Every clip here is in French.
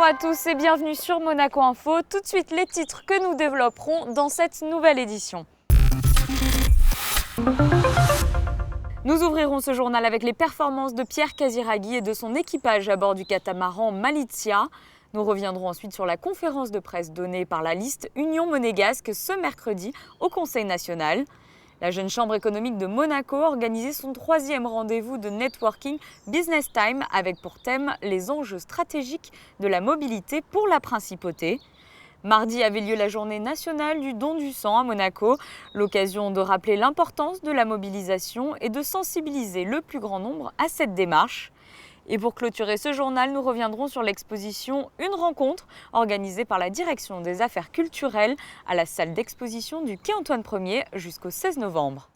à tous et bienvenue sur Monaco Info. Tout de suite les titres que nous développerons dans cette nouvelle édition. Nous ouvrirons ce journal avec les performances de Pierre Casiraghi et de son équipage à bord du catamaran Malizia. Nous reviendrons ensuite sur la conférence de presse donnée par la liste Union Monégasque ce mercredi au Conseil national. La jeune chambre économique de Monaco a organisé son 3e rendez-vous de networking Business Time avec pour thème les enjeux stratégiques de la mobilité pour la principauté. Mardi avait lieu la journée nationale du don du sang à Monaco, l'occasion de rappeler l'importance de la mobilisation et de sensibiliser le plus grand nombre à cette démarche. Et pour clôturer ce journal, nous reviendrons sur l'exposition Une rencontre, organisée par la Direction des Affaires culturelles à la salle d'exposition du quai Antoine Ier jusqu'au 16 novembre.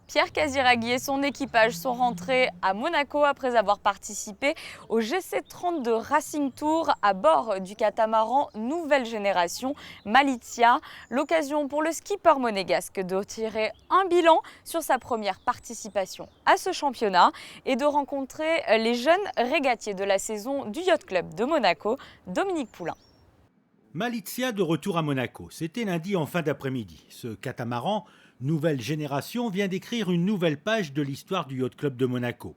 Pierre Casiraghi et son équipage sont rentrés à Monaco après avoir participé au GC32 Racing Tour à bord du catamaran nouvelle génération Malizia. L'occasion pour le skipper monégasque de tirer un bilan sur sa première participation à ce championnat et de rencontrer les jeunes régatiers de la saison du Yacht Club de Monaco, Dominique Poulain. Malizia de retour à Monaco, c'était lundi en fin d'après-midi. Ce catamaran nouvelle génération vient d'écrire une nouvelle page de l'histoire du Yacht Club de Monaco.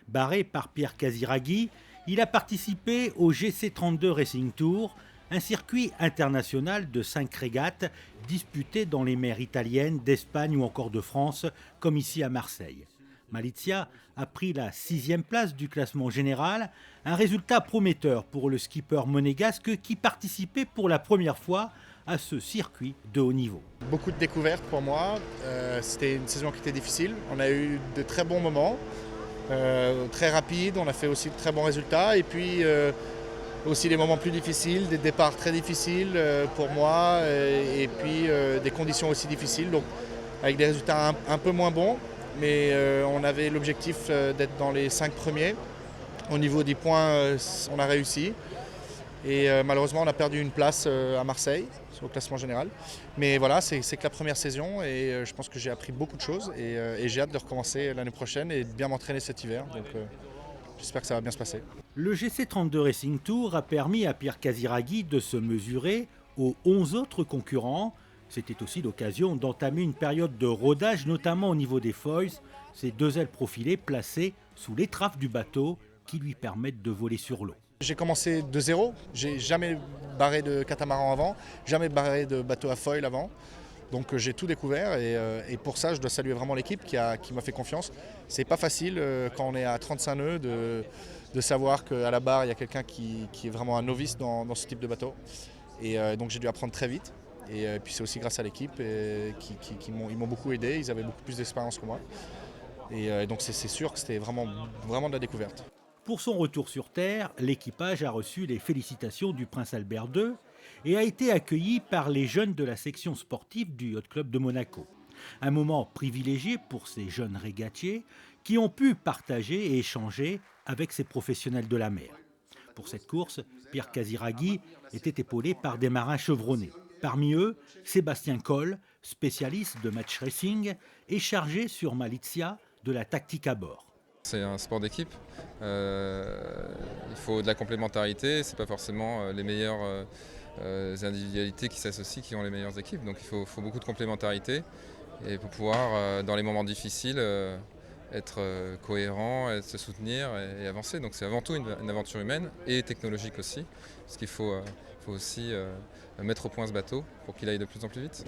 Barré par Pierre Casiraghi, il a participé au GC32 Racing Tour, un circuit international de 5 régates disputées dans les mers italiennes, d'Espagne ou encore de France, comme ici à Marseille. Malizia a pris la 6e place du classement général, un résultat prometteur pour le skipper monégasque qui participait pour la première fois à ce circuit de haut niveau. Beaucoup de découvertes pour moi, c'était une saison qui était difficile, on a eu de très bons moments, très rapides, on a fait aussi de très bons résultats et puis aussi des moments plus difficiles, des départs très difficiles pour moi et puis des conditions aussi difficiles, donc avec des résultats un peu moins bons, mais on avait l'objectif d'être dans les 5 premiers. Au niveau des points, on a réussi. Et malheureusement, on a perdu une place à Marseille, au classement général. Mais voilà, c'est que la première saison et je pense que j'ai appris beaucoup de choses et j'ai hâte de recommencer l'année prochaine et de bien m'entraîner cet hiver. Donc j'espère que ça va bien se passer. Le GC32 Racing Tour a permis à Pierre Casiraghi de se mesurer aux 11 autres concurrents. C'était aussi l'occasion d'entamer une période de rodage, notamment au niveau des foils, ces 2 ailes profilées placées sous l'étrave du bateau qui lui permettent de voler sur l'eau. J'ai commencé de zéro, j'ai jamais barré de catamaran avant, jamais barré de bateau à foil avant. Donc j'ai tout découvert et pour ça je dois saluer vraiment l'équipe qui m'a fait confiance. C'est pas facile quand on est à 35 nœuds de savoir qu'à la barre il y a quelqu'un qui est vraiment un novice dans ce type de bateau. Et donc j'ai dû apprendre très vite. Et puis c'est aussi grâce à l'équipe ils m'ont beaucoup aidé, ils avaient beaucoup plus d'expérience que moi. Et donc c'est sûr que c'était vraiment de la découverte. Pour son retour sur Terre, l'équipage a reçu les félicitations du prince Albert II et a été accueilli par les jeunes de la section sportive du Yacht Club de Monaco. Un moment privilégié pour ces jeunes régatiers qui ont pu partager et échanger avec ces professionnels de la mer. Pour cette course, Pierre Casiraghi était épaulé par des marins chevronnés. Parmi eux, Sébastien Coll, spécialiste de match racing, est chargé sur Malizia de la tactique à bord. C'est un sport d'équipe, il faut de la complémentarité, ce n'est pas forcément les meilleures individualités qui s'associent qui ont les meilleures équipes, donc il faut beaucoup de complémentarité et pour pouvoir dans les moments difficiles être cohérent, se soutenir et avancer. Donc c'est avant tout une aventure humaine et technologique aussi, parce qu'il faut aussi mettre au point ce bateau pour qu'il aille de plus en plus vite.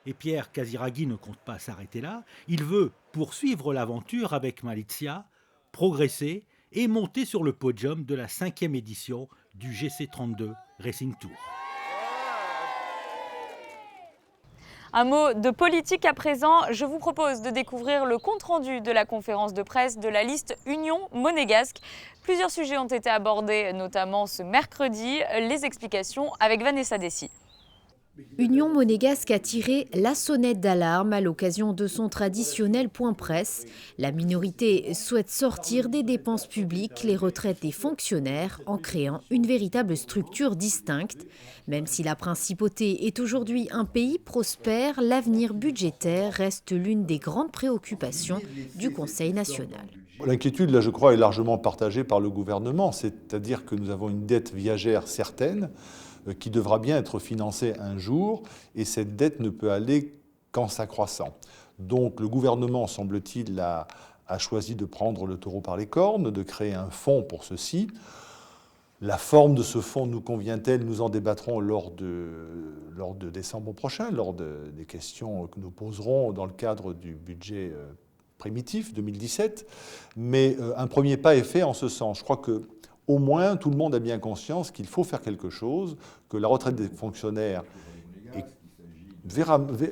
Et Pierre Casiraghi ne compte pas s'arrêter là, il veut poursuivre l'aventure avec Malizia, progresser et monter sur le podium de la 5e édition du GC32 Racing Tour. Un mot de politique à présent, je vous propose de découvrir le compte-rendu de la conférence de presse de la liste Union Monégasque. Plusieurs sujets ont été abordés, notamment ce mercredi, les explications avec Vanessa Dessy. Union monégasque a tiré la sonnette d'alarme à l'occasion de son traditionnel point presse. La minorité souhaite sortir des dépenses publiques les retraites des fonctionnaires en créant une véritable structure distincte. Même si la principauté est aujourd'hui un pays prospère, l'avenir budgétaire reste l'une des grandes préoccupations du Conseil national. L'inquiétude, là, je crois, est largement partagée par le gouvernement, c'est-à-dire que nous avons une dette viagère certaine, qui devra bien être financée un jour, et cette dette ne peut aller qu'en s'accroissant. Donc le gouvernement, semble-t-il, a choisi de prendre le taureau par les cornes, de créer un fonds pour ceci. La forme de ce fonds nous convient-elle? Nous en débattrons lors de décembre prochain, lors des questions que nous poserons dans le cadre du budget primitif 2017. Mais un premier pas est fait en ce sens. Je crois que au moins, tout le monde a bien conscience qu'il faut faire quelque chose, que la retraite des fonctionnaires est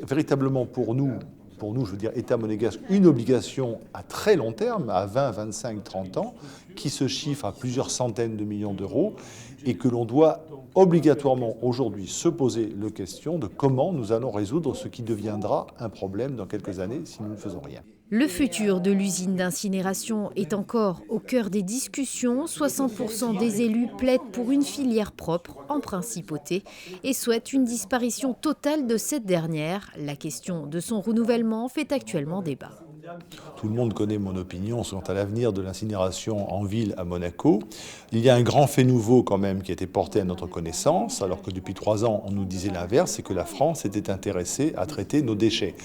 véritablement pour nous, je veux dire, État monégasque, une obligation à très long terme, à 20, 25, 30 ans, qui se chiffre à plusieurs centaines de millions d'euros, et que l'on doit obligatoirement aujourd'hui se poser la question de comment nous allons résoudre ce qui deviendra un problème dans quelques années si nous ne faisons rien. Le futur de l'usine d'incinération est encore au cœur des discussions. 60% des élus plaident pour une filière propre en principauté et souhaitent une disparition totale de cette dernière. La question de son renouvellement fait actuellement débat. Tout le monde connaît mon opinion quant à l'avenir de l'incinération en ville à Monaco. Il y a un grand fait nouveau quand même qui a été porté à notre connaissance, alors que depuis 3 ans on nous disait l'inverse, c'est que la France était intéressée à traiter nos déchets.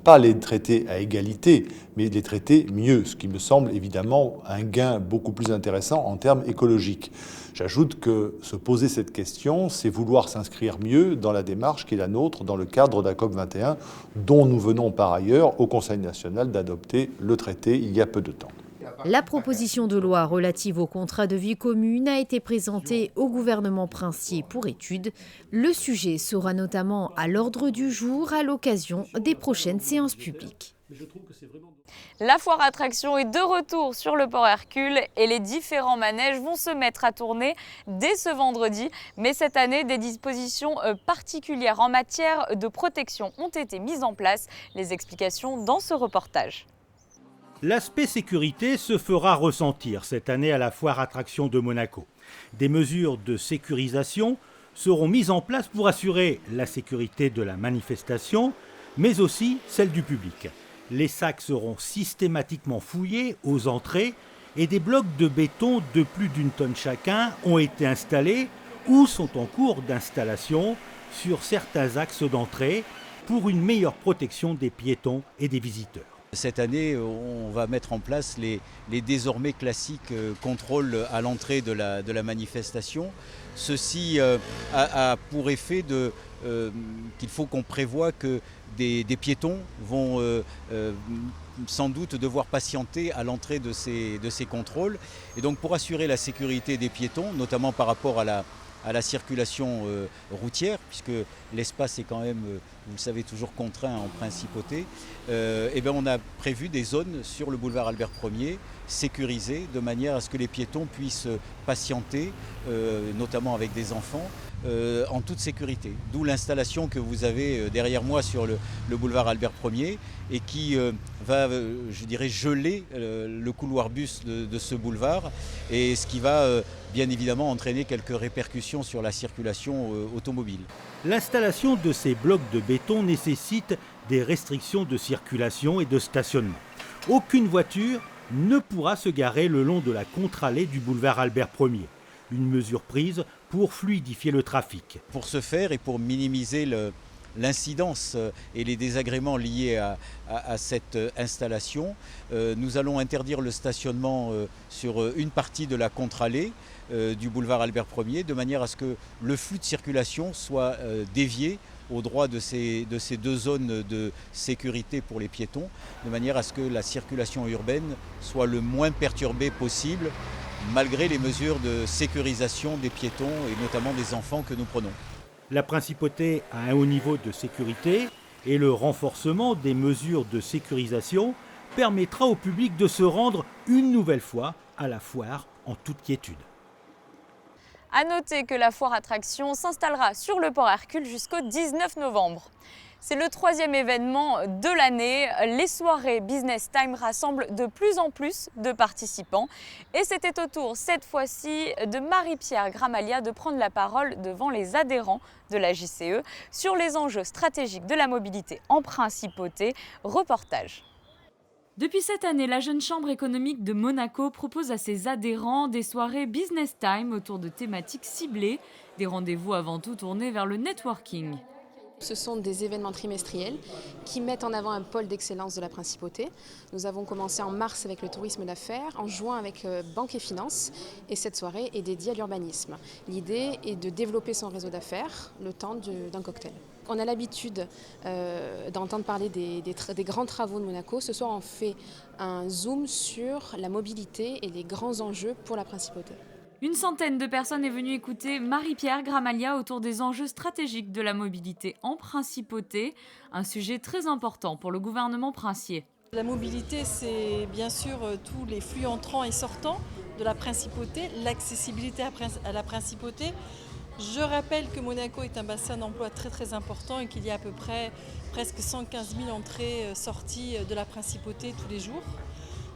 Pas les traiter à égalité, mais les traiter mieux, ce qui me semble évidemment un gain beaucoup plus intéressant en termes écologiques. J'ajoute que se poser cette question, c'est vouloir s'inscrire mieux dans la démarche qui est la nôtre dans le cadre de la COP21, dont nous venons par ailleurs au Conseil national d'adopter le traité il y a peu de temps. La proposition de loi relative au contrat de vie commune a été présentée au gouvernement princier pour étude. Le sujet sera notamment à l'ordre du jour à l'occasion des prochaines séances publiques. La foire attraction est de retour sur le port Hercule et les différents manèges vont se mettre à tourner dès ce vendredi. Mais cette année, des dispositions particulières en matière de protection ont été mises en place. Les explications dans ce reportage. L'aspect sécurité se fera ressentir cette année à la foire attraction de Monaco. Des mesures de sécurisation seront mises en place pour assurer la sécurité de la manifestation, mais aussi celle du public. Les sacs seront systématiquement fouillés aux entrées et des blocs de béton de plus d'1 tonne chacun ont été installés ou sont en cours d'installation sur certains axes d'entrée pour une meilleure protection des piétons et des visiteurs. Cette année, on va mettre en place les désormais classiques contrôles à l'entrée de la manifestation. Ceci a pour effet qu'il faut qu'on prévoie que des piétons vont sans doute devoir patienter à l'entrée de ces contrôles. Et donc pour assurer la sécurité des piétons, notamment par rapport à la circulation routière, puisque l'espace est quand même, vous le savez, toujours contraint en principauté, on a prévu des zones sur le boulevard Albert Ier sécurisées de manière à ce que les piétons puissent patienter, notamment avec des enfants, en toute sécurité. D'où l'installation que vous avez derrière moi sur le boulevard Albert Ier et qui va, je dirais, geler le couloir bus de ce boulevard, et ce qui va bien évidemment entraîner quelques répercussions sur la circulation automobile. L'installation de ces blocs de béton nécessite des restrictions de circulation et de stationnement. Aucune voiture ne pourra se garer le long de la contre-allée du boulevard Albert Ier. Une mesure prise pour fluidifier le trafic. Pour ce faire et pour minimiser l'incidence et les désagréments liés à cette installation, nous allons interdire le stationnement sur une partie de la contre-allée du boulevard Albert Ier, de manière à ce que le flux de circulation soit dévié au droit de ces 2 zones de sécurité pour les piétons, de manière à ce que la circulation urbaine soit le moins perturbée possible, malgré les mesures de sécurisation des piétons et notamment des enfants que nous prenons. La principauté a un haut niveau de sécurité et le renforcement des mesures de sécurisation permettra au public de se rendre une nouvelle fois à la foire en toute quiétude. A noter que la foire attraction s'installera sur le port Hercule jusqu'au 19 novembre. C'est le 3e événement de l'année. Les soirées Business Time rassemblent de plus en plus de participants. Et c'était au tour, cette fois-ci, de Marie-Pierre Gramalia de prendre la parole devant les adhérents de la JCE sur les enjeux stratégiques de la mobilité en principauté. Reportage. Depuis cette année, la Jeune Chambre économique de Monaco propose à ses adhérents des soirées Business Time autour de thématiques ciblées, des rendez-vous avant tout tournés vers le networking. Ce sont des événements trimestriels qui mettent en avant un pôle d'excellence de la Principauté. Nous avons commencé en mars avec le tourisme d'affaires, en juin avec Banque et Finances, et cette soirée est dédiée à l'urbanisme. L'idée est de développer son réseau d'affaires le temps d'un cocktail. On a l'habitude d'entendre parler des grands travaux de Monaco. Ce soir, on fait un zoom sur la mobilité et les grands enjeux pour la Principauté. Une centaine de personnes est venue écouter Marie-Pierre Gramalia autour des enjeux stratégiques de la mobilité en Principauté, un sujet très important pour le gouvernement princier. La mobilité, c'est bien sûr tous les flux entrants et sortants de la Principauté, l'accessibilité à la Principauté. Je rappelle que Monaco est un bassin d'emploi très important et qu'il y a à peu près presque 115 000 entrées-sorties de la Principauté tous les jours.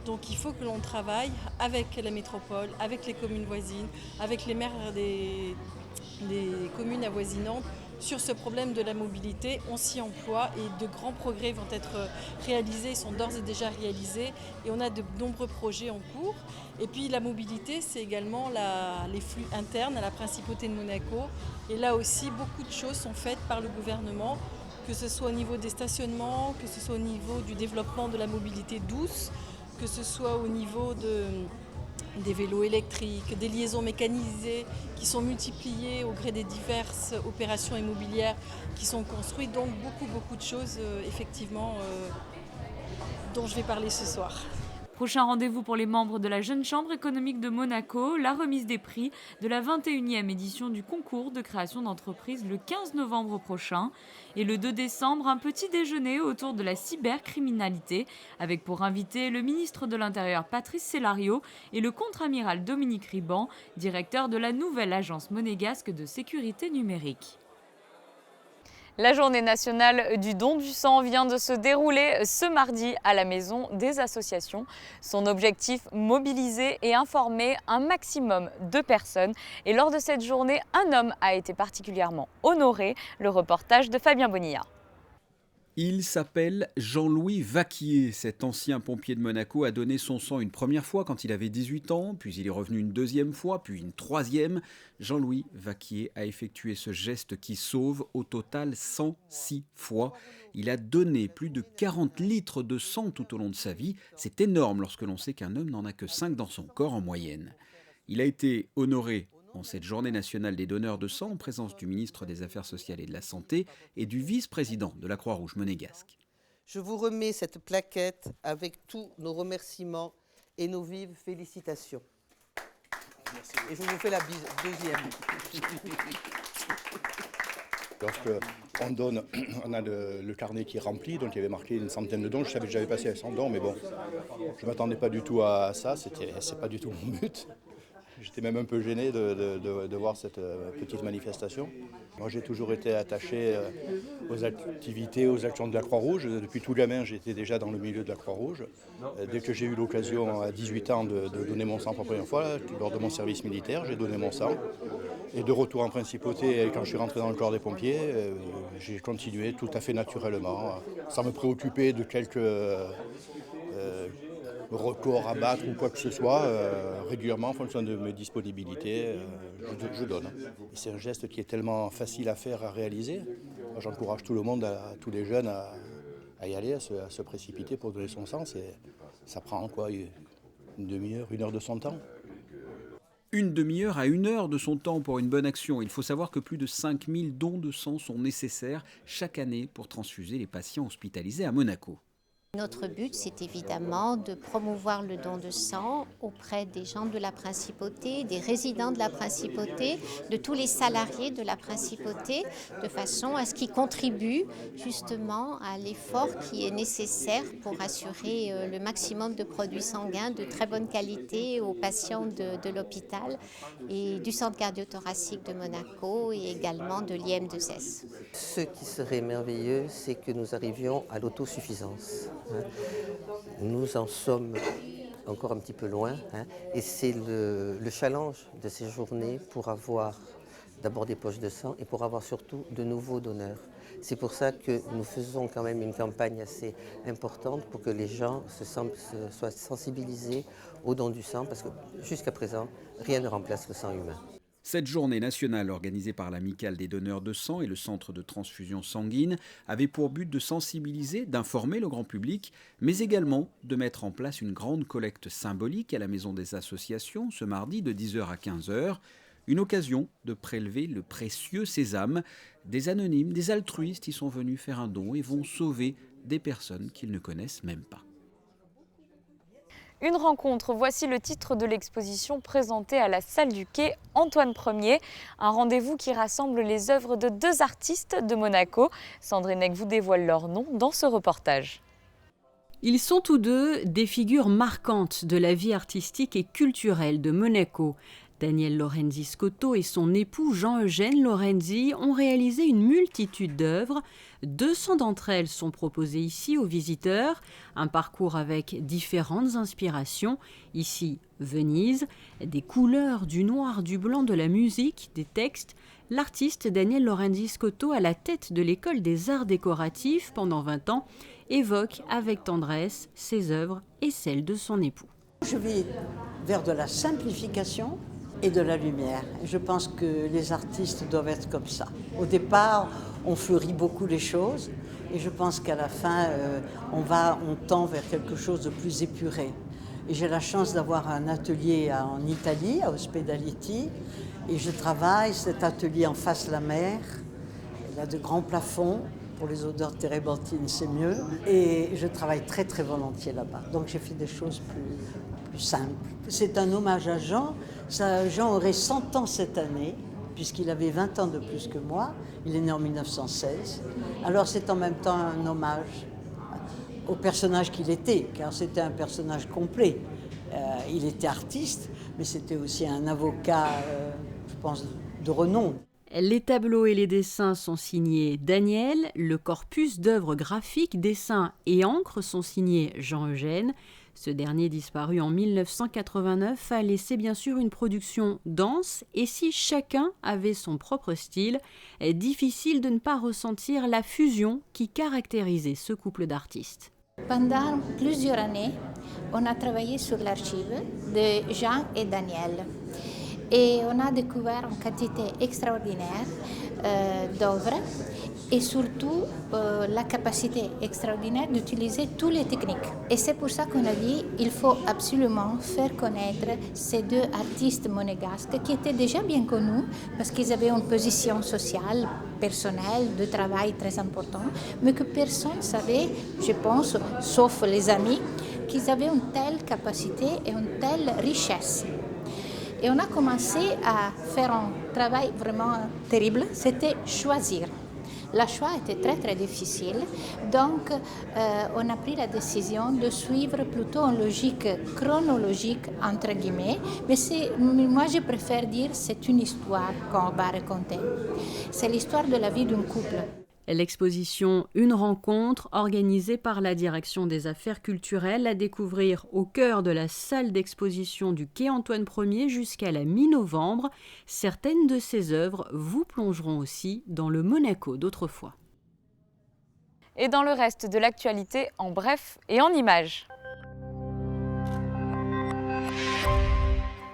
Donc il faut que l'on travaille avec la métropole, avec les communes voisines, avec les maires des communes avoisinantes sur ce problème de la mobilité. On s'y emploie et de grands progrès vont être réalisés, ils sont d'ores et déjà réalisés et on a de nombreux projets en cours. Et puis la mobilité, c'est également les flux internes à la Principauté de Monaco. Et là aussi, beaucoup de choses sont faites par le gouvernement, que ce soit au niveau des stationnements, que ce soit au niveau du développement de la mobilité douce, que ce soit au niveau des vélos électriques, des liaisons mécanisées qui sont multipliées au gré des diverses opérations immobilières qui sont construites. Donc beaucoup de choses effectivement dont je vais parler ce soir. Prochain rendez-vous pour les membres de la Jeune Chambre économique de Monaco, la remise des prix de la 21e édition du concours de création d'entreprise le 15 novembre prochain. Et le 2 décembre, un petit déjeuner autour de la cybercriminalité, avec pour invité le ministre de l'Intérieur Patrice Célario et le contre-amiral Dominique Riban, directeur de la nouvelle agence monégasque de sécurité numérique. La journée nationale du don du sang vient de se dérouler ce mardi à la Maison des associations. Son objectif, mobiliser et informer un maximum de personnes. Et lors de cette journée, un homme a été particulièrement honoré. Le reportage de Fabien Bonilla. Il s'appelle Jean-Louis Vaquier. Cet ancien pompier de Monaco a donné son sang une première fois quand il avait 18 ans, puis il est revenu une deuxième fois, puis une troisième. Jean-Louis Vaquier a effectué ce geste qui sauve au total 106 fois. Il a donné plus de 40 litres de sang tout au long de sa vie. C'est énorme lorsque l'on sait qu'un homme n'en a que 5 dans son corps en moyenne. Il a été honoré en cette journée nationale des donneurs de sang en présence du ministre des Affaires sociales et de la Santé et du vice-président de la Croix-Rouge monégasque. Je vous remets cette plaquette avec tous nos remerciements et nos vives félicitations. Merci. Et je vous fais la deuxième. Lorsqu'on donne, on a le carnet qui est rempli, donc il y avait marqué une centaine de dons. Je savais que j'avais passé 100 dons, mais bon, je ne m'attendais pas du tout à ça, c'est pas du tout mon but. J'étais même un peu gêné de voir cette petite manifestation. Moi, j'ai toujours été attaché aux activités, aux actions de la Croix-Rouge. Depuis tout gamin, j'étais déjà dans le milieu de la Croix-Rouge. Dès que j'ai eu l'occasion, à 18 ans, de donner mon sang pour la première fois, lors de mon service militaire, j'ai donné mon sang. Et de retour en Principauté, quand je suis rentré dans le corps des pompiers, j'ai continué tout à fait naturellement, sans me préoccuper de quelques records à battre ou quoi que ce soit, régulièrement en fonction de mes disponibilités, je donne. C'est un geste qui est tellement facile à faire, à réaliser. J'encourage tout le monde, tous les jeunes à y aller, à se précipiter pour donner son sang. Ça prend quoi, une demi-heure, 1 heure de son temps. Une demi-heure à 1 heure de son temps pour une bonne action. Il faut savoir que plus de 5000 dons de sang sont nécessaires chaque année pour transfuser les patients hospitalisés à Monaco. Notre but, c'est évidemment de promouvoir le don de sang auprès des gens de la Principauté, des résidents de la Principauté, de tous les salariés de la Principauté, de façon à ce qu'ils contribuent justement à l'effort qui est nécessaire pour assurer le maximum de produits sanguins de très bonne qualité aux patients de l'hôpital et du centre cardio-thoracique de Monaco et également de l'IM2S. Ce qui serait merveilleux, c'est que nous arrivions à l'autosuffisance. Nous en sommes encore un petit peu loin, et c'est le challenge de ces journées pour avoir d'abord des poches de sang et pour avoir surtout de nouveaux donneurs. C'est pour ça que nous faisons quand même une campagne assez importante pour que les gens soient sensibilisés au don du sang, parce que jusqu'à présent, rien ne remplace le sang humain. Cette journée nationale organisée par l'Amicale des donneurs de sang et le Centre de transfusion sanguine avait pour but de sensibiliser, d'informer le grand public, mais également de mettre en place une grande collecte symbolique à la Maison des Associations ce mardi de 10h à 15h. Une occasion de prélever le précieux sésame. Des anonymes, des altruistes y sont venus faire un don et vont sauver des personnes qu'ils ne connaissent même pas. Une rencontre, voici le titre de l'exposition présentée à la salle du Quai Antoine Ier. Un rendez-vous qui rassemble les œuvres de 2 artistes de Monaco. Sandrine Eck vous dévoile leur nom dans ce reportage. Ils sont tous deux des figures marquantes de la vie artistique et culturelle de Monaco. Daniel Lorenzi Scotto et son époux Jean-Eugène Lorenzi ont réalisé une multitude d'œuvres. 200 d'entre elles sont proposées ici aux visiteurs. Un parcours avec différentes inspirations. Ici, Venise, des couleurs, du noir, du blanc, de la musique, des textes. L'artiste Daniel Lorenzi Scotto, à la tête de l'école des arts décoratifs pendant 20 ans, évoque avec tendresse ses œuvres et celles de son époux. Je vais vers de la simplification et de la lumière. Je pense que les artistes doivent être comme ça. Au départ, on fleurit beaucoup les choses et je pense qu'à la fin, on tend vers quelque chose de plus épuré. Et j'ai la chance d'avoir un atelier en Italie, à Ospedaletti, et je travaille cet atelier en face la mer. Il a de grands plafonds. Pour les odeurs térébenthines, c'est mieux. Et je travaille très très volontiers là-bas. Donc j'ai fait des choses plus simples. C'est un hommage à Jean. Jean aurait 100 ans cette année, puisqu'il avait 20 ans de plus que moi. Il est né en 1916. Alors c'est en même temps un hommage au personnage qu'il était, car c'était un personnage complet. Il était artiste, mais c'était aussi un avocat, je pense, de renom. Les tableaux et les dessins sont signés Daniel, le corpus d'œuvres graphiques, dessins et encre sont signés Jean-Eugène. Ce dernier, disparu en 1989, a laissé bien sûr une production dense, et si chacun avait son propre style, est difficile de ne pas ressentir la fusion qui caractérisait ce couple d'artistes. Pendant plusieurs années, on a travaillé sur l'archive de Jean et Daniel. Et on a découvert une quantité extraordinaire d'œuvres et surtout la capacité extraordinaire d'utiliser toutes les techniques. Et c'est pour ça qu'on a dit qu'il faut absolument faire connaître ces 2 artistes monégasques qui étaient déjà bien connus parce qu'ils avaient une position sociale, personnelle, de travail très importante, mais que personne ne savait, je pense, sauf les amis, qu'ils avaient une telle capacité et une telle richesse. Et on a commencé à faire un travail vraiment terrible, c'était choisir. Le choix était très très difficile, donc on a pris la décision de suivre plutôt une logique chronologique, entre guillemets, mais moi je préfère dire que c'est une histoire qu'on va raconter. C'est l'histoire de la vie d'un couple. L'exposition Une rencontre, organisée par la Direction des Affaires culturelles, à découvrir au cœur de la salle d'exposition du Quai Antoine Ier jusqu'à la mi-novembre. Certaines de ces œuvres vous plongeront aussi dans le Monaco d'autrefois. Et dans le reste de l'actualité, en bref et en images.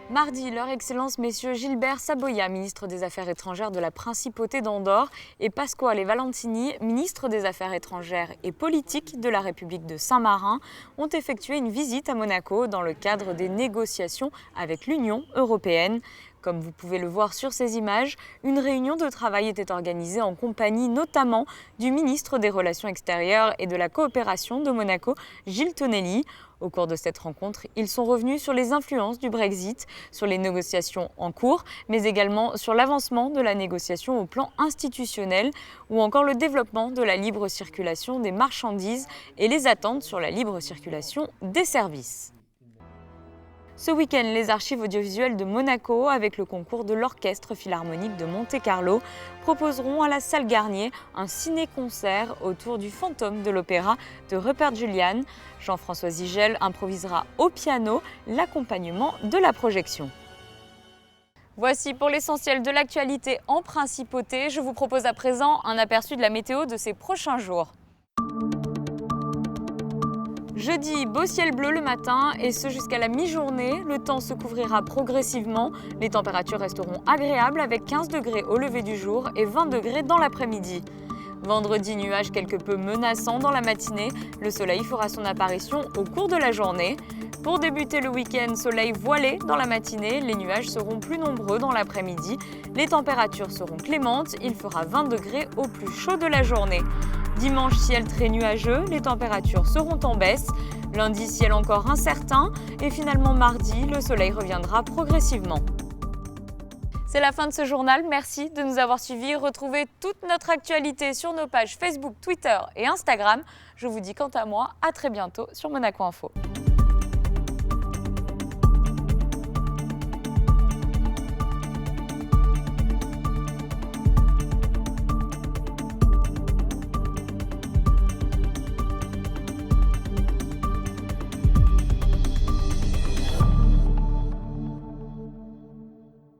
Mardi, leur Excellence messieurs Gilbert Saboya, ministre des Affaires étrangères de la Principauté d'Andorre, et Pasquale Valentini, ministre des Affaires étrangères et politiques de la République de Saint-Marin, ont effectué une visite à Monaco dans le cadre des négociations avec l'Union européenne. Comme vous pouvez le voir sur ces images, une réunion de travail était organisée en compagnie notamment du ministre des Relations extérieures et de la coopération de Monaco, Gilles Tonelli. Au cours de cette rencontre, ils sont revenus sur les influences du Brexit, sur les négociations en cours, mais également sur l'avancement de la négociation au plan institutionnel ou encore le développement de la libre circulation des marchandises et les attentes sur la libre circulation des services. Ce week-end, les archives audiovisuelles de Monaco, avec le concours de l'Orchestre Philharmonique de Monte-Carlo, proposeront à la Salle Garnier un ciné-concert autour du fantôme de l'opéra de Rupert Julian. Jean-François Zigel improvisera au piano l'accompagnement de la projection. Voici pour l'essentiel de l'actualité en principauté. Je vous propose à présent un aperçu de la météo de ces prochains jours. Jeudi, beau ciel bleu le matin et ce jusqu'à la mi-journée. Le temps se couvrira progressivement. Les températures resteront agréables avec 15 degrés au lever du jour et 20 degrés dans l'après-midi. Vendredi, nuages quelque peu menaçants dans la matinée. Le soleil fera son apparition au cours de la journée. Pour débuter le week-end, soleil voilé dans la matinée. Les nuages seront plus nombreux dans l'après-midi. Les températures seront clémentes. Il fera 20 degrés au plus chaud de la journée. Dimanche, ciel très nuageux, les températures seront en baisse. Lundi, ciel encore incertain. Et finalement, mardi, le soleil reviendra progressivement. C'est la fin de ce journal. Merci de nous avoir suivis. Retrouvez toute notre actualité sur nos pages Facebook, Twitter et Instagram. Je vous dis quant à moi, à très bientôt sur Monaco Info.